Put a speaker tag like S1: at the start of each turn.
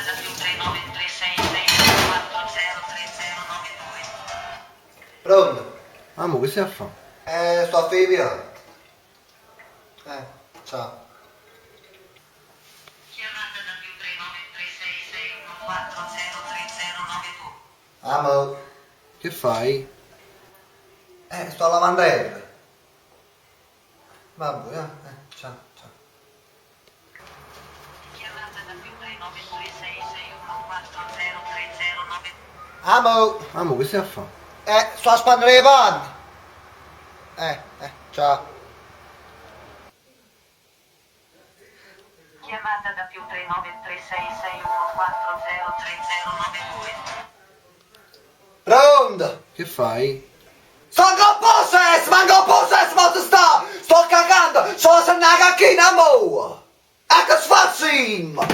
S1: da più 393664030992.
S2: Pronto?
S3: Ah, mo che stai a fare?
S2: Sto a finire. Ciao.
S1: Chiamata da più 393661403092.
S2: Amo.
S3: Che fai?
S2: Sto alla lavanderia. Vabbè, ciao, ciao.
S1: Chiamata da più 393661403092.
S2: Amo.
S3: Ah, mo che stai a fare?
S2: Sto a spandere i panni. Ciao.
S1: Chiamata da più 393661403092.
S2: Pronto?
S3: Che fai?
S2: Sto con possesso, manco possesso, ma sto cagando, sto a una cacchina mo. Ecco sfazzino.